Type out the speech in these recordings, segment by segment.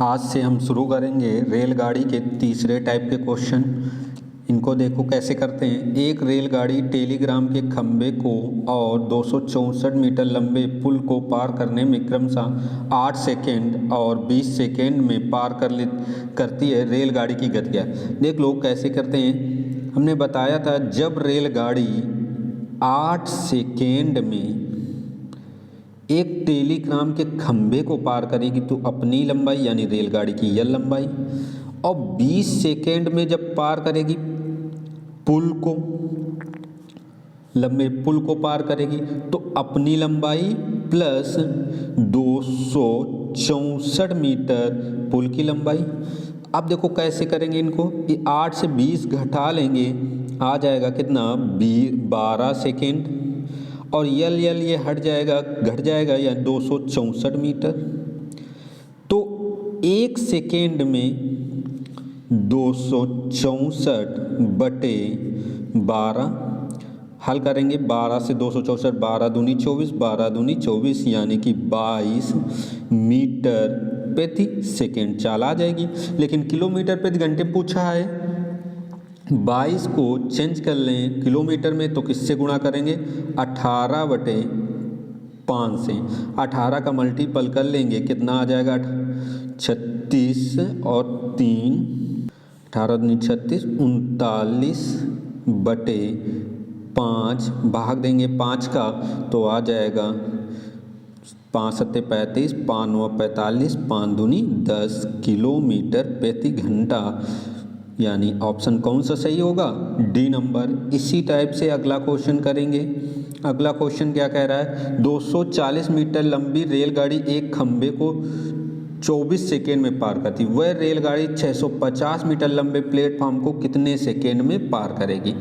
आज से हम शुरू करेंगे रेलगाड़ी के तीसरे टाइप के क्वेश्चन। इनको देखो कैसे करते हैं। एक रेलगाड़ी टेलीग्राम के खंभे को और 264 मीटर लंबे पुल को पार करने में क्रमशः 8 सेकेंड और 20 सेकेंड में पार करती है। रेलगाड़ी की गति देख लो कैसे करते हैं। हमने बताया था जब रेलगाड़ी 8 सेकेंड में एक टेलीग्राम के खंभे को पार करेगी तो अपनी लंबाई यानी रेलगाड़ी की यह लंबाई, और 20 सेकेंड में जब पार करेगी लंबे पुल को पार करेगी तो अपनी लंबाई प्लस 264 मीटर पुल की लंबाई। अब देखो कैसे करेंगे इनको। 8 से 20 घटा लेंगे, आ जाएगा कितना 12 सेकेंड, और यल ये घट जाएगा या 264 मीटर। तो 1 सेकेंड में 264 बटे 12 हल करेंगे। 12 से 264, 12 दूनी 24, 12 दूनी 24 यानी कि 22 मीटर प्रति सेकेंड चाल आ जाएगी। लेकिन किलोमीटर प्रति घंटे पूछा है, 22 को चेंज कर लें किलोमीटर में तो किससे गुणा करेंगे 18 बटे 5 से। 18 का मल्टीपल कर लेंगे कितना आ जाएगा 36 और 3 18 दूनी 36 39 बटे 5 भाग देंगे 5 का तो आ जाएगा 5 सत्ते 35, 5 नौ 45, 5 दूनी 10 किलोमीटर प्रति घंटा, यानी ऑप्शन कौन सा सही होगा डी नंबर। इसी टाइप से अगला क्वेश्चन करेंगे। अगला क्वेश्चन क्या कह रहा है, 240 मीटर लंबी रेलगाड़ी एक खंभे को 24 सेकेंड में पार करती, वह रेलगाड़ी 650 मीटर लंबे प्लेटफॉर्म को कितने सेकेंड में पार करेगी।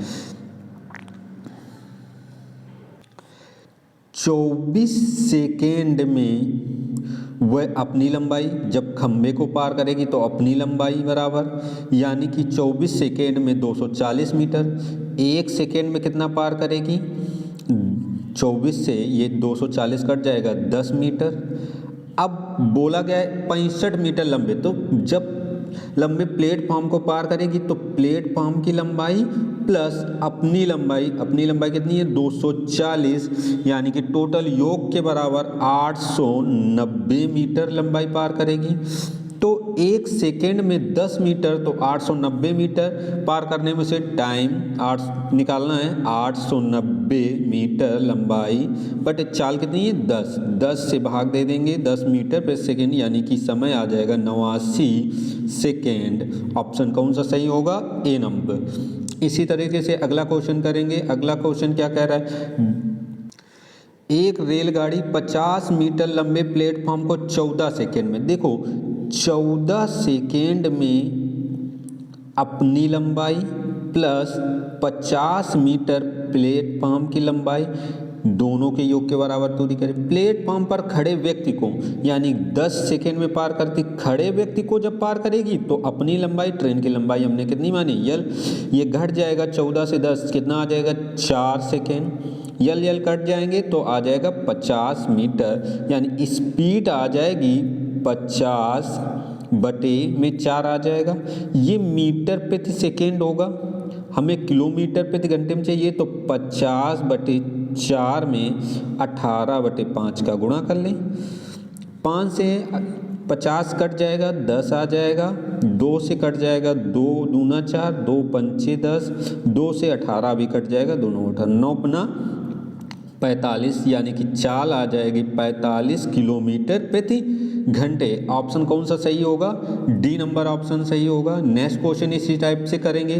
24 सेकेंड में वह अपनी लंबाई जब खंभे को पार करेगी तो अपनी लंबाई बराबर, यानी कि 24 सेकेंड में 240 मीटर, 1 सेकेंड में कितना पार करेगी 24 से ये 240 कट जाएगा 10 मीटर। अब बोला गया है 65 मीटर लंबे, तो जब लंबे प्लेटफॉर्म को पार करेगी तो प्लेटफॉर्म की लंबाई प्लस अपनी लंबाई कितनी है 240, यानी कि टोटल योग के बराबर 890 मीटर लंबाई पार करेगी। तो 1 सेकेंड में 10 मीटर तो 890 मीटर पार करने में से टाइम 8 निकालना है। 890 मीटर लंबाई बट चाल कितनी है 10 से भाग दे देंगे 10 मीटर प्रति सेकेंड, यानी कि समय आ जाएगा 89 सेकेंड। ऑप्शन कौन सा सही होगा ए नंबर। इसी तरीके से अगला क्वेश्चन करेंगे। अगला क्वेश्चन क्या कह रहा है, एक रेलगाड़ी 50 मीटर लंबे प्लेटफॉर्म को 14 सेकेंड में, देखो 14 सेकेंड में अपनी लंबाई प्लस 50 मीटर प्लेटफॉर्म की लंबाई दोनों के योग के बराबर दूरी करें। प्लेटफॉर्म पर खड़े व्यक्ति को यानी 10 सेकेंड में पार करती, खड़े व्यक्ति को जब पार करेगी तो अपनी लंबाई, ट्रेन की लंबाई हमने कितनी मानी यल, ये घट जाएगा 14 से 10 कितना आ जाएगा 4 सेकेंड, यल कट जाएंगे तो आ जाएगा 50 मीटर, यानी स्पीड आ जाएगी 50 बटे में 4 आ जाएगा। ये मीटर प्रति सेकेंड होगा, हमें किलोमीटर प्रति घंटे में चाहिए तो 50 बटे 4 में 18 बटे 5 का गुणा कर लें। 5 से 50 कट जाएगा 10 आ जाएगा, 2 से कट जाएगा 2 दूना 4, 2 पंचे 10, 2 से 18 भी कट जाएगा, दोनों 18 9 पना 45, यानी कि चाल आ जाएगी 45 किलोमीटर प्रति घंटे। ऑप्शन कौन सा सही होगा डी नंबर ऑप्शन सही होगा। नेक्स्ट क्वेश्चन इसी टाइप से करेंगे।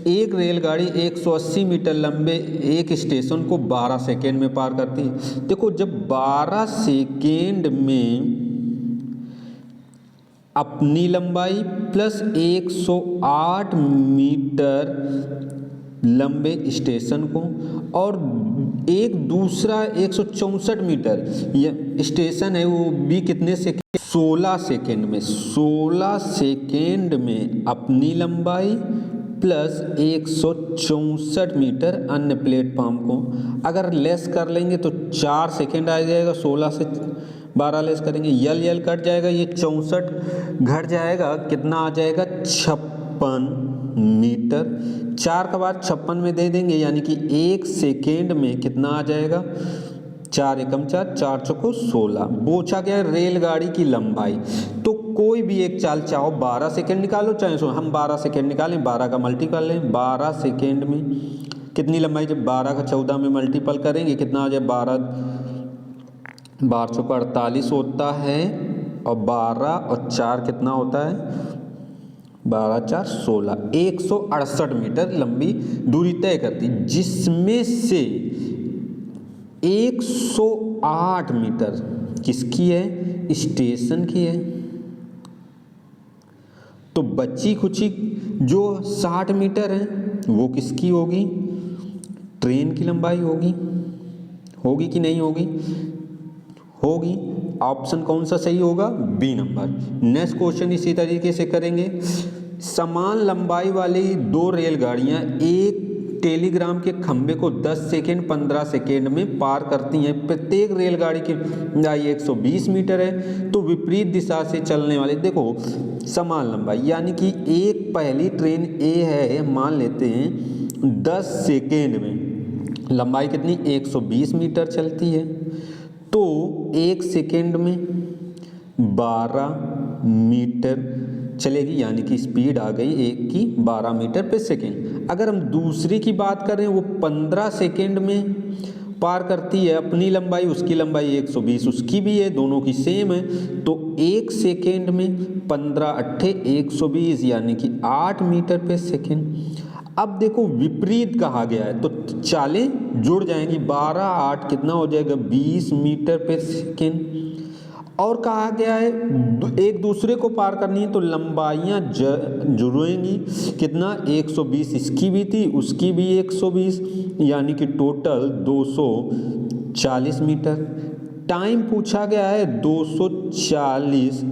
एक रेलगाड़ी 180 मीटर लंबे एक स्टेशन को 12 सेकेंड में पार करती है। देखो जब 12 सेकेंड में अपनी लंबाई प्लस 108 मीटर लंबे स्टेशन को और एक दूसरा 164 मीटर ये स्टेशन है वो भी कितने सेकेंड 16 सेकेंड में, 16 सेकेंड में अपनी लंबाई प्लस 164 मीटर अन्य प्लेटफॉर्म को अगर लेस कर लेंगे तो 4 सेकेंड आ जाएगा, 16 से 12 लेस करेंगे, यल यल कट जाएगा, ये 64 घट जाएगा, कितना आ जाएगा 56 मीटर। 4 का बाद 56 में दे देंगे, यानी कि 1 सेकेंड में कितना आ जाएगा 4 एकम 4, 4 चौको 16। पूछा गया रेलगाड़ी की लंबाई, तो कोई भी एक चाल चाहो 12 सेकेंड निकालो, चाहे हम 12 सेकेंड निकालें, 12 का मल्टीपल लें, 12 सेकेंड में कितनी लंबाई, जब 12 का 14 में मल्टीपल करेंगे कितना आ जाए 12 चौको 48 होता है, और 12 और 4 कितना होता है 12 4 16, 168 मीटर लंबी दूरी तय करती, जिसमें से 108 मीटर किसकी है, स्टेशन की है। तो बची खुची जो 60 मीटर है वो किसकी होगी, ट्रेन की लंबाई होगी। होगी कि नहीं होगी, होगी। ऑप्शन कौन सा सही होगा, बी नंबर। नेक्स्ट क्वेश्चन इसी तरीके से करेंगे। समान लंबाई वाली 2 रेलगाड़ियां एक टेलीग्राम के खंभे को 10 सेकेंड 15 सेकेंड में पार करती हैं। प्रत्येक रेलगाड़ी की लंबाई 120 मीटर है। तो विपरीत दिशा से चलने वाले, देखो समान लंबाई, यानी कि एक पहली ट्रेन ए है, मान लेते हैं 10 सेकेंड में लंबाई कितनी 120 मीटर चलती है, तो 1 सेकेंड में 12 मीटर चलेगी, यानी कि स्पीड आ गई एक की 12 मीटर पर सेकेंड। अगर हम दूसरी की बात करें, वो 15 सेकेंड में पार करती है, अपनी लंबाई, उसकी लंबाई 120 उसकी भी है, दोनों की सेम है, तो 1 सेकेंड में 15 अट्ठे 120, यानी कि 8 मीटर पर सेकेंड। अब देखो विपरीत कहा गया है, तो चालें जुड़ जाएंगी, 12 8 कितना हो जाएगा 20 मीटर पर सेकेंड। और कहा गया है एक दूसरे को पार करनी है, तो लंबाइयाँ जुड़ेंगी, कितना 120 इसकी भी थी, उसकी भी 120, यानी कि टोटल 240 मीटर। टाइम पूछा गया है 240,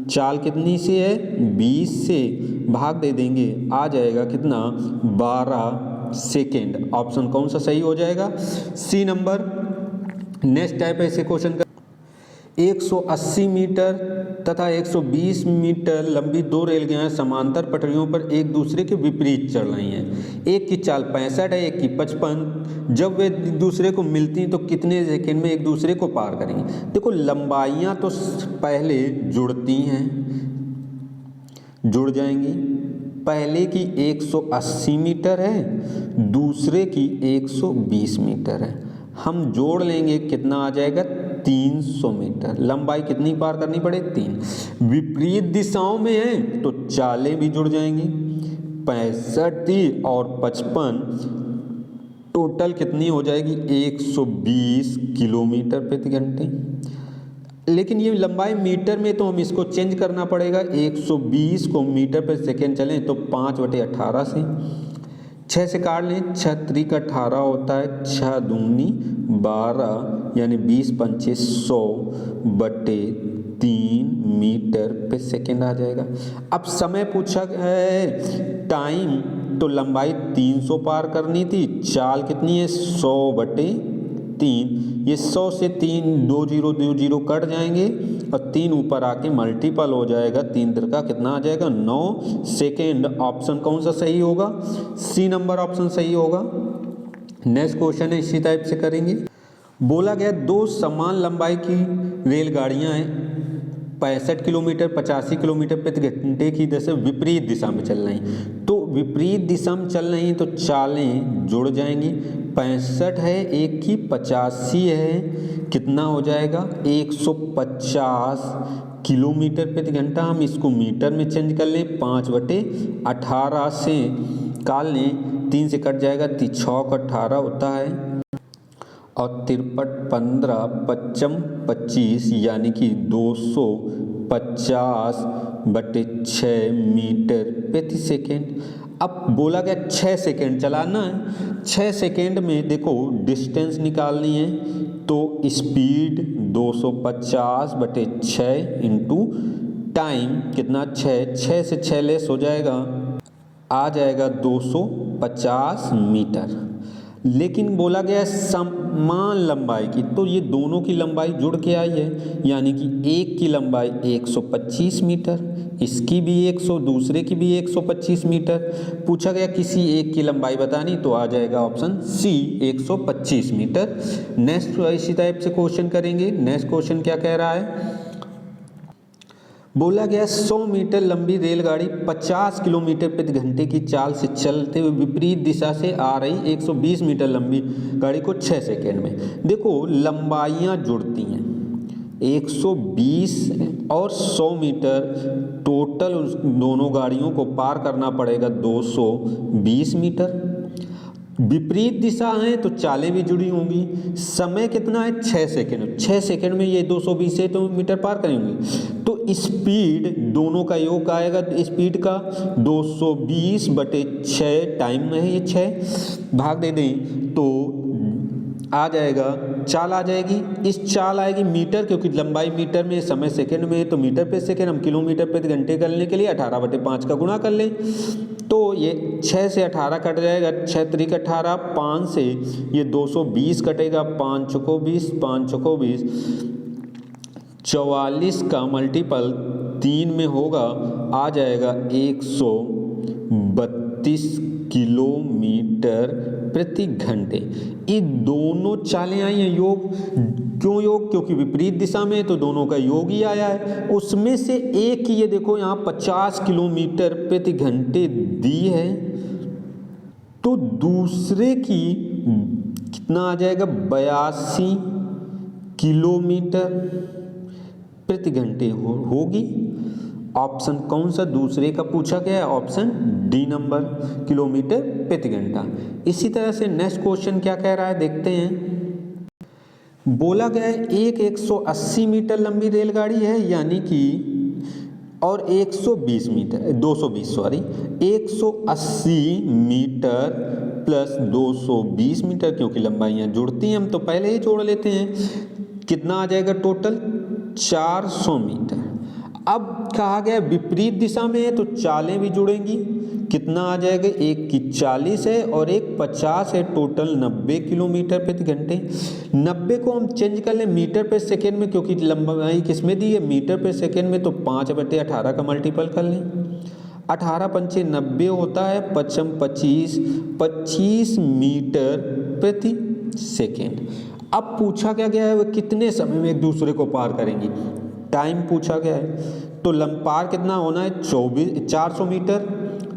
चाल कितनी से है 20 से भाग दे देंगे, आ जाएगा कितना 12 सेकेंड। ऑप्शन कौन सा सही हो जाएगा, सी नंबर। नेक्स्ट टाइप ऐसे क्वेश्चन 180 मीटर तथा 120 मीटर लंबी 2 रेलगाड़ियां समांतर पटरियों पर एक दूसरे के विपरीत चल रही हैं। एक की चाल 65 है, एक की 55। जब वे दूसरे को मिलती हैं तो कितने सेकंड में एक दूसरे को पार करेंगे। देखो लंबाइयां तो पहले जुड़ती हैं, जुड़ जाएंगी। पहले की 180 मीटर है, दूसरे की 120 मीटर है, हम जोड़ लेंगे कितना आ जाएगा 300 मीटर। लंबाई कितनी पार करनी पड़े 3। विपरीत दिशाओं में है तो चालें भी जुड़ जाएंगी, 65 थी और 55, टोटल कितनी हो जाएगी 120 किलोमीटर प्रति घंटे। लेकिन ये लंबाई मीटर में, तो हम इसको चेंज करना पड़ेगा, 120 को मीटर पर सेकेंड चलें तो 5/18 से 6 से काट लें, 6 त्रिक 18 होता है, 6 दूनी 12, यानी 20 पंचे 100/3 मीटर पे सेकेंड आ जाएगा। अब समय पूछा है टाइम, तो लंबाई 300 पार करनी थी, चाल कितनी है 100/3, ये 100 से 3 2 0 2 0 कट जाएंगे और 3 ऊपर आके मल्टीपल हो जाएगा, 3 त्रिका कितना आ जाएगा 9 सेकेंड। ऑप्शन कौन सा सही होगा, सी नंबर ऑप्शन सही होगा। नेक्स्ट क्वेश्चन है इसी टाइप से करेंगे। बोला गया 2 समान लंबाई की रेलगाड़ियां हैं, 65 किलोमीटर 85 किलोमीटर प्रति घंटे की दर से विपरीत दिशा में चल रही, तो विपरीत दिशा में चल रही तो चालें जुड़ जाएंगी। 65 है, एक की 85 है, कितना हो जाएगा 150 किलोमीटर प्रति घंटा। हम इसको मीटर में चेंज कर लें, 5/18 से काल लें, 3 से कट जाएगा, 6 18 होता है, और 53 15 55 25, यानी कि 250/6 मीटर प्रति सेकेंड। अब बोला गया 6 सेकेंड चलाना है, 6 सेकेंड में देखो डिस्टेंस निकालनी है, तो स्पीड 250/6 इंटू टाइम कितना 6 से 6 लेस हो जाएगा, आ जाएगा 250 मीटर। लेकिन बोला गया है समान लंबाई की, तो ये दोनों की लंबाई जुड़ के आई है, यानी कि एक की लंबाई 125 मीटर, इसकी भी 100, दूसरे की भी 125 मीटर। पूछा गया किसी एक की लंबाई बतानी, तो आ जाएगा ऑप्शन सी 125 मीटर। नेक्स्ट इसी टाइप से क्वेश्चन करेंगे। नेक्स्ट क्वेश्चन क्या कह रहा है, बोला गया 100 मीटर लंबी रेलगाड़ी 50 किलोमीटर प्रति घंटे की चाल से चलते हुए विपरीत दिशा से आ रही 120 मीटर लंबी गाड़ी को 6 सेकेंड में। देखो लंबाइयाँ जुड़ती हैं, 120 और 100 मीटर, टोटल उस दोनों गाड़ियों को पार करना पड़ेगा 220 मीटर। विपरीत दिशा है तो चालें भी जुड़ी होंगी। समय कितना है, 6 सेकेंड। 6 सेकेंड में ये 220 मीटर पार करेंगे, तो स्पीड दोनों का योग आएगा, स्पीड का 220/6 टाइम में है, ये 6 भाग दे दें तो आ जाएगा, चाल आ जाएगी। इस चाल आएगी मीटर, क्योंकि लंबाई मीटर में, समय सेकंड में है तो मीटर पे सेकंड, हम किलोमीटर प्रति घंटे करने के लिए 18/5 का गुणा कर लें, तो ये 6 से 18 कट जाएगा, 6 त्रिक 18, 5 से ये 220 कटेगा, 5 चौको 20, 5 चौको 20, 44 का मल्टीपल 3 में होगा, आ जाएगा 132 किलोमीटर प्रति घंटे। ये दोनों चालें आई हैं योग, क्यों योग, क्योंकि विपरीत दिशा में तो दोनों का योग ही आया है। उसमें से एक की ये देखो यहाँ 50 किलोमीटर प्रति घंटे दी है, तो दूसरे की कितना आ जाएगा, 82 किलोमीटर प्रति घंटे होगी। ऑप्शन कौन सा दूसरे का पूछा गया है, ऑप्शन डी नंबर, किलोमीटर प्रति घंटा। इसी तरह से नेक्स्ट क्वेश्चन क्या कह रहा है देखते हैं। बोला गया है एक 180 मीटर लंबी रेलगाड़ी है, यानी कि और 120 metre 220 sorry 180 metre plus 220 metre, क्योंकि लंबाइयाँ जुड़ती हैं, हम तो पहले ही जोड़ लेते हैं। कितना आ जाएगा टोटल, 400 मीटर। अब कहा गया विपरीत दिशा में है तो चालें भी जुड़ेंगी, कितना आ जाएगा, एक की 40 है और एक 50 है, टोटल 90 किलोमीटर प्रति घंटे। 90 को हम चेंज कर लें मीटर पर सेकेंड में, क्योंकि लंबाई किसमें दी है, मीटर पर सेकेंड में, तो 5/18 का मल्टीपल कर लें, 18 पंचे 90 होता है, 55 25 मीटर प्रति सेकेंड। अब पूछा क्या गया है, वो कितने समय में एक दूसरे को पार करेंगी, टाइम पूछा गया है। तो पार कितना होना है, 400 मीटर,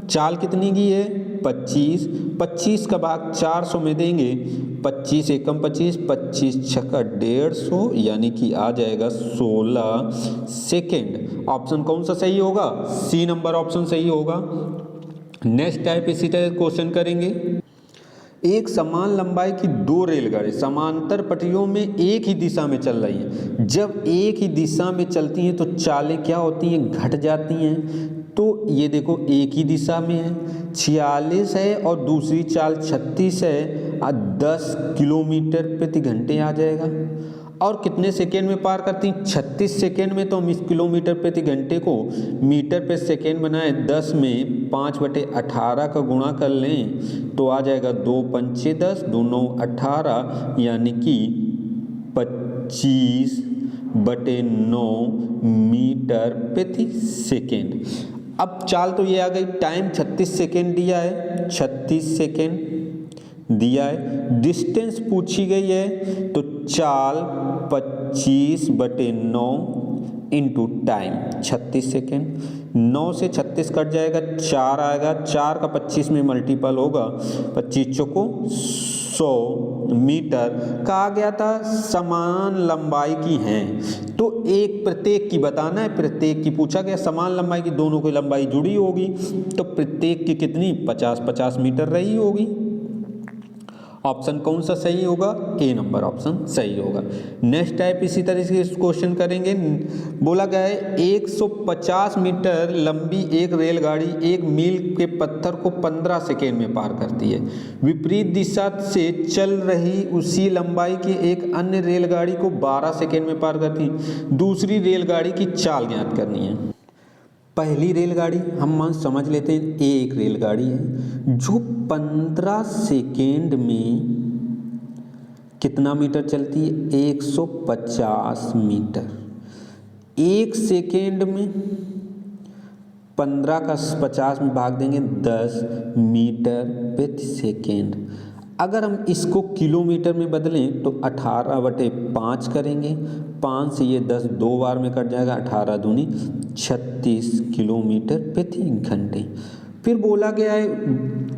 चाल कितनी की है, 25, 25 का भाग 400 में देंगे, 25 एकम 25, 25 छक्का 150, यानी कि आ जाएगा 16 सेकेंड। ऑप्शन कौन सा सही होगा, सी नंबर ऑप्शन सही होगा। नेक्स्ट टाइप इसी तरह क्वेश्चन करेंगे। एक समान लंबाई की 2 रेलगाड़ी समांतर पटरियों में एक ही दिशा में चल रही हैं। जब एक ही दिशा में चलती हैं तो चालें क्या होती हैं, घट जाती हैं। तो ये देखो एक ही दिशा में है, 46 है और दूसरी चाल 36 है, 10 किलोमीटर प्रति घंटे आ जाएगा। और कितने सेकेंड में पार करती हैं, 36 सेकेंड में। तो हम इस किलोमीटर प्रति घंटे को मीटर पर सेकेंड बनाए, 10 में 5/18 का गुणा कर लें तो आ जाएगा 2 पंचे 10, 2 9 18, यानी कि 25/9 मीटर प्रति सेकेंड। अब चाल तो ये आ गई, टाइम 36 सेकेंड दिया है, 36 सेकेंड दिया है, डिस्टेंस पूछी गई है, तो चाल 25/9 इंटू टाइम 36 सेकेंड, 9 से 36 कट जाएगा, 4 आएगा, 4 का 25 में मल्टीपल होगा, 25 चौको 100 मीटर। कहा गया था समान लंबाई की हैं, तो एक प्रत्येक की बताना है, प्रत्येक की पूछा गया, समान लंबाई की, दोनों की लंबाई जुड़ी होगी, तो प्रत्येक की कितनी 50-50 मीटर रही होगी। ऑप्शन कौन सा सही होगा, ए नंबर ऑप्शन सही होगा। नेक्स्ट टाइप इसी तरह से क्वेश्चन करेंगे। बोला गया है 150 मीटर लंबी एक रेलगाड़ी 1 मील के पत्थर को 15 सेकेंड में पार करती है। विपरीत दिशा से चल रही उसी लंबाई की एक अन्य रेलगाड़ी को 12 सेकेंड में पार करती है। दूसरी रेलगाड़ी की चाल ज्ञात करनी है। पहली रेलगाड़ी हम मान समझ लेते हैं ये एक रेलगाड़ी है जो 15 सेकेंड में कितना मीटर चलती है, 150 मीटर। एक सेकेंड में 15 का 50 में भाग देंगे 10 मीटर प्रति सेकेंड। अगर हम इसको किलोमीटर में बदलें तो 18/5 करेंगे, 5 से ये 10 दो बार में कट जाएगा, 18 दूनी 36 किलोमीटर प्रति घंटे। फिर बोला गया है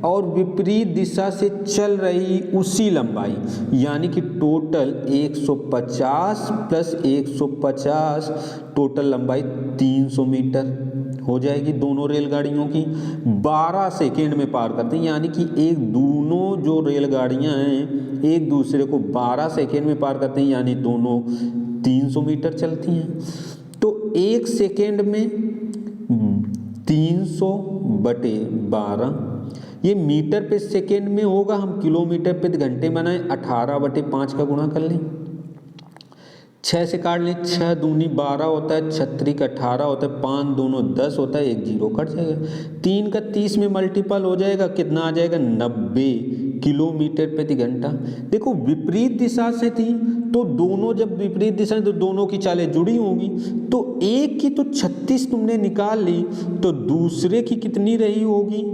और विपरीत दिशा से चल रही उसी लंबाई, यानी कि टोटल 150 प्लस 150 टोटल लंबाई 300 मीटर हो जाएगी दोनों रेलगाड़ियों की। 12 सेकेंड में पार करते हैं, यानी कि दोनों जो रेलगाड़ियां हैं एक दूसरे को 12 सेकेंड में पार करते हैं, यानी दोनों 300 मीटर चलती हैं। तो एक सेकेंड में 300/12 ये मीटर पे सेकेंड में होगा, हम किलोमीटर पे घंटे बनाए 18/5 का गुणा कर लें, 6 से काट लें, 6 दूनी 12 होता है, 6 का 18 होता है, 5 दोनों 10 होता है, एक जीरो कट जाएगा, 3 का 30 में मल्टीपल हो जाएगा, कितना आ जाएगा 90 किलोमीटर प्रति घंटा। देखो विपरीत दिशा से थी तो दोनों जब विपरीत दिशा तो दोनों की चालें जुड़ी होंगी, तो एक की तो 36 तुमने निकाल ली तो दूसरे की कितनी रही होगी,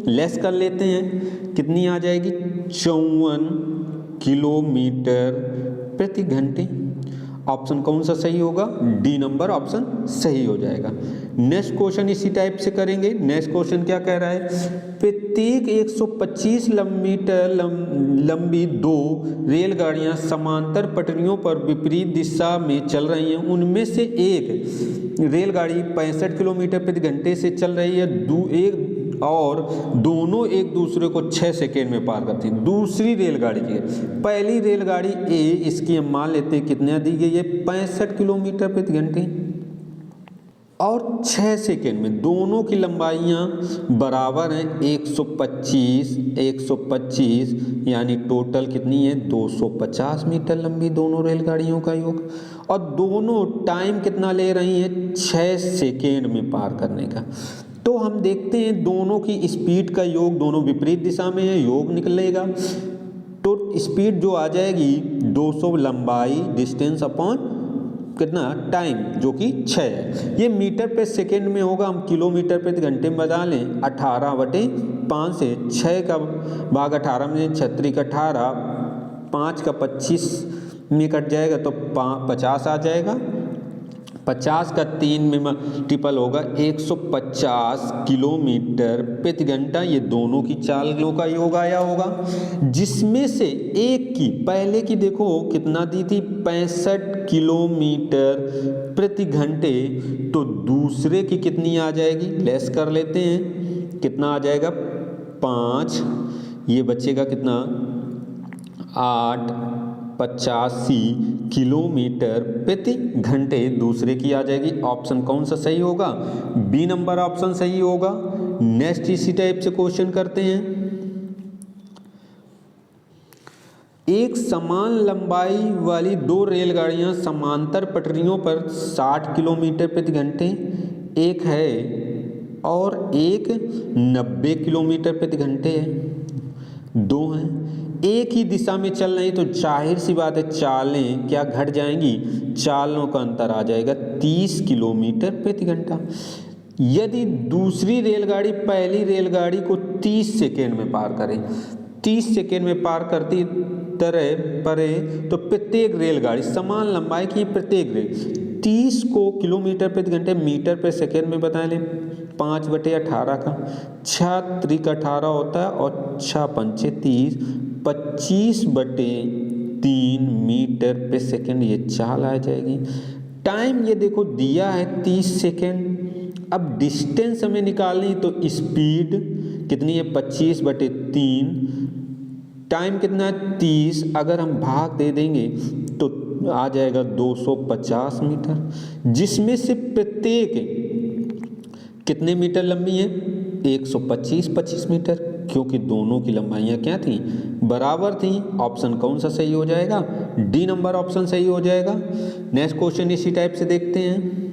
लेस कर लेते हैं, कितनी आ जाएगी 54 किलोमीटर प्रति घंटे। ऑप्शन कौन सा सही होगा, डी नंबर ऑप्शन सही हो जाएगा। नेक्स्ट क्वेश्चन इसी टाइप से करेंगे। नेक्स्ट क्वेश्चन क्या कह रहा है, प्रत्येक 125 मीटर लंबी दो रेलगाड़ियां समांतर पटरियों पर विपरीत दिशा में चल रही हैं, उनमें से एक रेलगाड़ी 65 किलोमीटर प्रति घंटे से चल रही है और दोनों एक दूसरे को 6 सेकेंड में पार करती हैं। दूसरी रेलगाड़ी की पहली रेलगाड़ी ए, इसकी हम मान लेते हैं कितने दी गई है 65 किलोमीटर प्रति घंटे और 6 सेकेंड में, दोनों की लंबाइयां बराबर हैं 125 यानी टोटल कितनी है 250 मीटर लंबी दोनों रेलगाड़ियों का योग, और दोनों टाइम कितना ले रही हैं 6 सेकेंड में पार करने का। तो हम देखते हैं दोनों की स्पीड का योग, दोनों विपरीत दिशा में है, योग निकलेगा तो स्पीड जो आ जाएगी 200 लंबाई डिस्टेंस अपॉन कितना टाइम जो कि 6 है। ये मीटर पे सेकेंड में होगा, हम किलोमीटर प्रति घंटे में बता लें 18/5 से 6 का भाग 18 में 36 का 18, 5 का 25 में कट जाएगा तो 50 आ जाएगा, 50 का 3 में मल्टीपल होगा 150 किलोमीटर प्रति घंटा। ये दोनों की चालों का योग आया होगा, जिसमें से एक की पहले की देखो कितना दी थी 65 किलोमीटर प्रति घंटे, तो दूसरे की कितनी आ जाएगी, लेस कर लेते हैं, कितना आ जाएगा 5, ये बचेगा कितना 8, 85 किलोमीटर प्रति घंटे दूसरे की आ जाएगी। ऑप्शन कौन सा सही होगा, बी नंबर ऑप्शन सही होगा। नेक्स्ट इसी टाइप से क्वेश्चन करते हैं। एक समान लंबाई वाली दो रेलगाड़ियां समांतर पटरियों पर 60 किलोमीटर प्रति घंटे एक है और एक 90 किलोमीटर प्रति घंटे है, दो हैं, एक ही दिशा में चल रही, तो जाहिर सी बात है चालें क्या घट जाएंगी, चालों का अंतर आ जाएगा 30 किलोमीटर प्रति घंटा। यदि दूसरी रेलगाड़ी पहली रेलगाड़ी को 30 सेकेंड में पार करे, 30 सेकेंड में पार करती तरह परे, तो प्रत्येक रेलगाड़ी समान लंबाई की प्रत्येक रेल 30 को किलोमीटर प्रति घंटे मीटर पर सेकेंड में बता लें, 5/18 का 6 का 18 होता है और 6 पंचे 30, 25/3 मीटर पर सेकेंड ये चाल आ जाएगी। टाइम ये देखो दिया है 30 सेकेंड। अब डिस्टेंस हमें निकालनी, तो स्पीड कितनी है 25/3, टाइम कितना है 30, अगर हम भाग दे देंगे तो आ जाएगा 250 मीटर, जिसमें से प्रत्येक कितने मीटर लंबी है 125 मीटर, क्योंकि दोनों की लंबाइयाँ क्या थी बराबर थी। ऑप्शन कौन सा सही हो जाएगा, डी नंबर ऑप्शन सही हो जाएगा। नेक्स्ट क्वेश्चन इसी टाइप से देखते हैं।